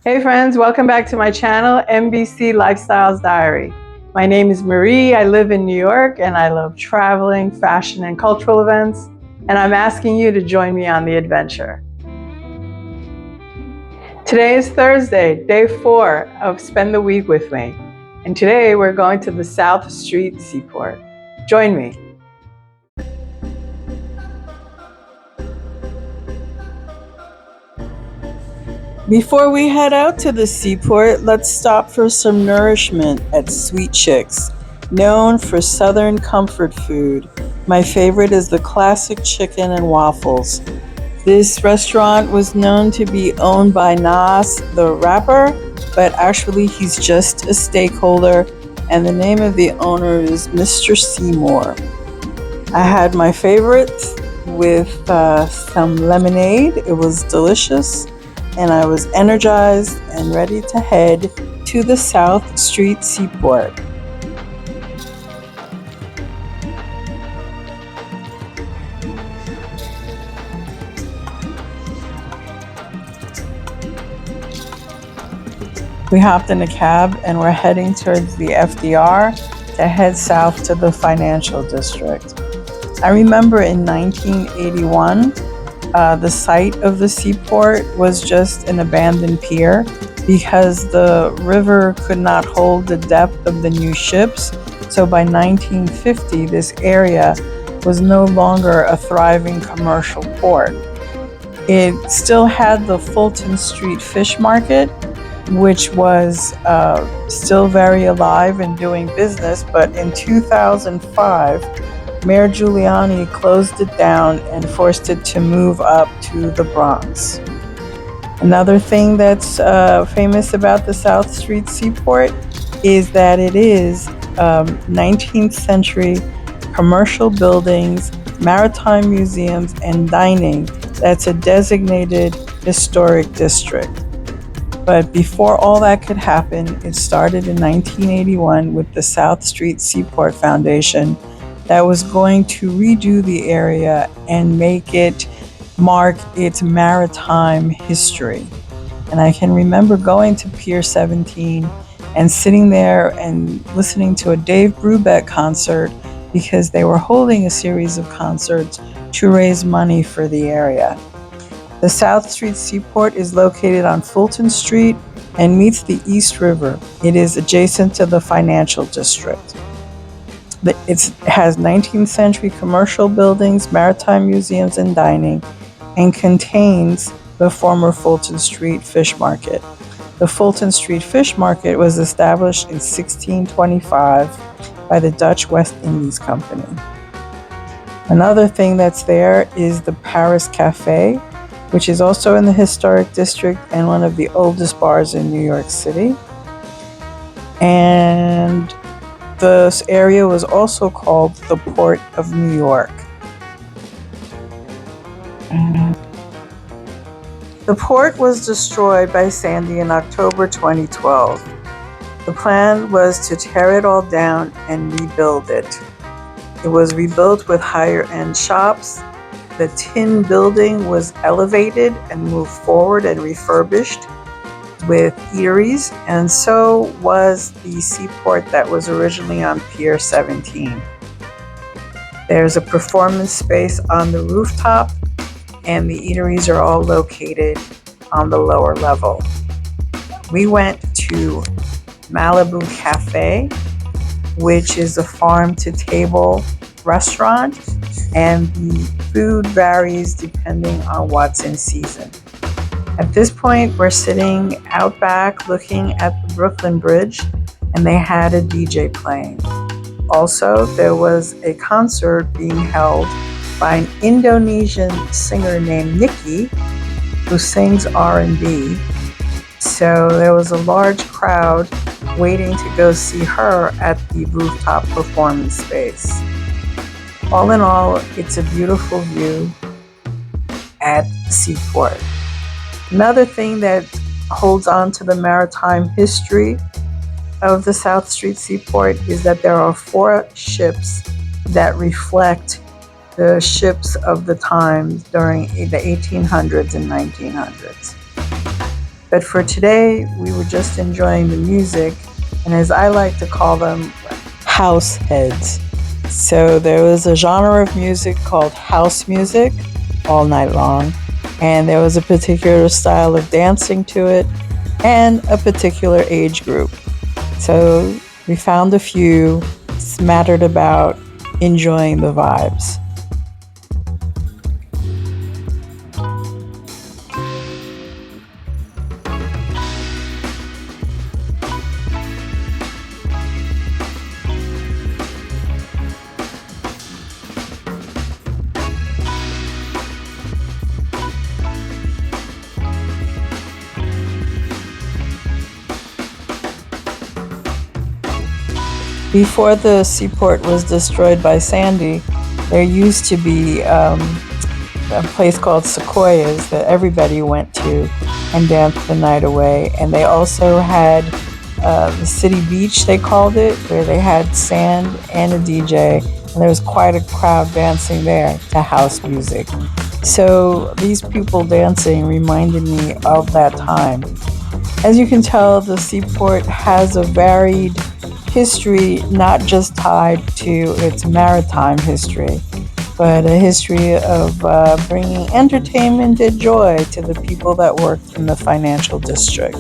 Hey friends, welcome back to my channel, MBC Lifestyles Diary. My name is Marie, I live in New York and I love traveling, fashion and cultural events, and I'm asking you to join me on the adventure. Today is Thursday, day 4 of Spend the Week with me, and today we're going to the South Street Seaport. Join me. Before we head out to the seaport, let's stop for some nourishment at Sweet Chicks, known for Southern comfort food. My favorite is the classic chicken and waffles. This restaurant was known to be owned by Nas, the rapper, but actually he's just a stakeholder, and the name of the owner is Mr. Seymour. I had my favorite with some lemonade. It was delicious. And I was energized and ready to head to the South Street Seaport. We hopped in a cab and we're heading towards the FDR to head south to the financial district. I remember in 1981, the site of the seaport was just an abandoned pier because the river could not hold the depth of the new ships. So by 1950, this area was no longer a thriving commercial port. It still had the Fulton Street Fish Market, which was still very alive and doing business, but in 2005, Mayor Giuliani closed it down and forced it to move up to the Bronx. Another thing that's famous about the South Street Seaport is that it is 19th century commercial buildings, maritime museums, and dining. That's a designated historic district. But before all that could happen, it started in 1981 with the South Street Seaport Foundation that was going to redo the area and make it mark its maritime history. And I can remember going to Pier 17 and sitting there and listening to a Dave Brubeck concert because they were holding a series of concerts to raise money for the area. The South Street Seaport is located on Fulton Street and meets the East River. It is adjacent to the financial district. It has 19th century commercial buildings, maritime museums, and dining, and contains the former Fulton Street Fish Market. The Fulton Street Fish Market was established in 1625 by the Dutch West Indies Company. Another thing that's there is the Paris Cafe, which is also in the historic district and one of the oldest bars in New York City. And this area was also called the Port of New York. The port was destroyed by Sandy in October 2012. The plan was to tear it all down and rebuild it. It was rebuilt with higher-end shops. The tin building was elevated and moved forward and refurbished with eateries, and so was the seaport that was originally on Pier 17. There's a performance space on the rooftop, and the eateries are all located on the lower level. We went to Malibu Cafe, which is a farm-to-table restaurant, and the food varies depending on what's in season. At this point, we're sitting out back looking at the Brooklyn Bridge, and they had a DJ playing. Also, there was a concert being held by an Indonesian singer named Nikki, who sings R&B. So there was a large crowd waiting to go see her at the rooftop performance space. All in all, it's a beautiful view at Seaport. Another thing that holds on to the maritime history of the South Street Seaport is that there are 4 ships that reflect the ships of the time during the 1800s and 1900s. But for today, we were just enjoying the music, and as I like to call them, house heads. So there was a genre of music called house music all night long, and there was a particular style of dancing to it and a particular age group. So we found a few, smattered about, enjoying the vibes. Before the seaport was destroyed by Sandy, there used to be a place called Sequoias that everybody went to and danced the night away. And they also had the city beach, they called it, where they had sand and a DJ. And there was quite a crowd dancing there to house music. So these people dancing reminded me of that time. As you can tell, the seaport has a varied history, not just tied to its maritime history, but a history of bringing entertainment and joy to the people that worked in the financial district.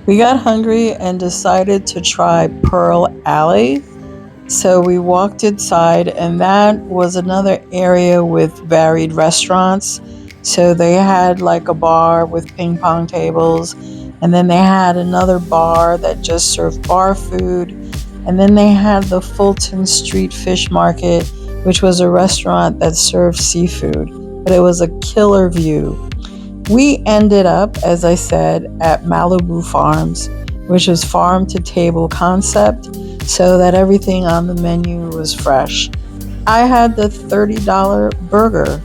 We got hungry and decided to try Pearl Alley. So we walked inside, and that was another area with varied restaurants. So they had like a bar with ping pong tables, and then they had another bar that just served bar food. And then they had the Fulton Street Fish Market, which was a restaurant that served seafood, but it was a killer view. We ended up, as I said, at Malibu Farms, which is farm to table concept, so that everything on the menu was fresh. I had the $30 burger.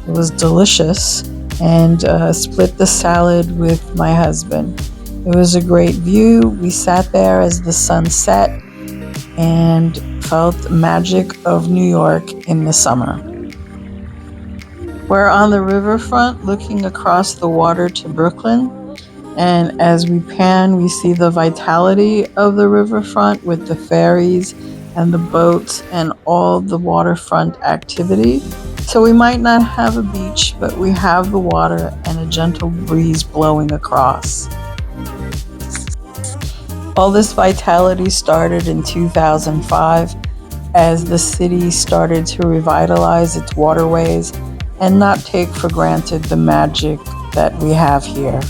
It was delicious, and split the salad with my husband. It was a great view. We sat there as the sun set and felt the magic of New York in the summer. We're on the riverfront looking across the water to Brooklyn, and as we pan, we see the vitality of the riverfront with the ferries and the boats and all the waterfront activity. So we might not have a beach, but we have the water and a gentle breeze blowing across. All this vitality started in 2005 as the city started to revitalize its waterways and not take for granted the magic that we have here.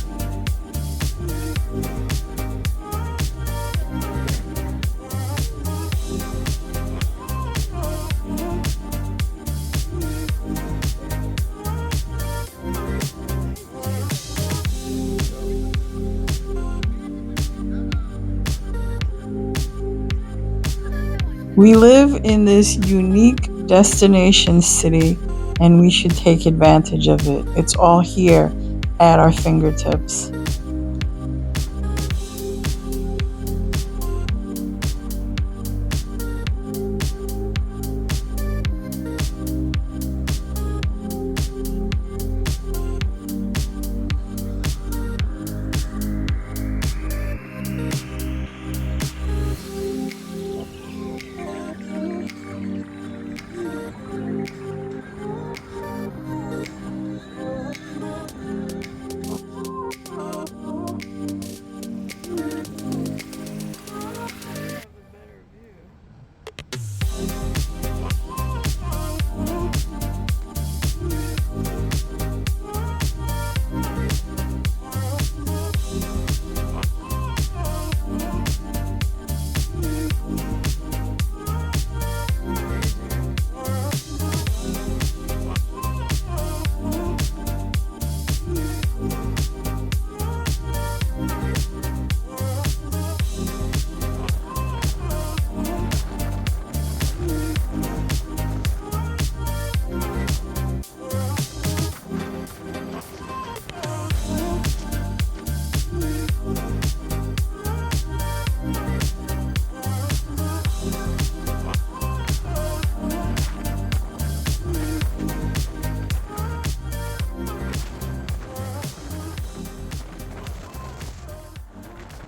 We live in this unique destination city, and we should take advantage of it. It's all here at our fingertips.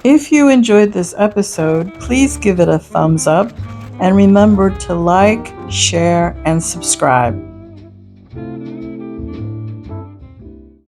If you enjoyed this episode, please give it a thumbs up and remember to like, share, and subscribe.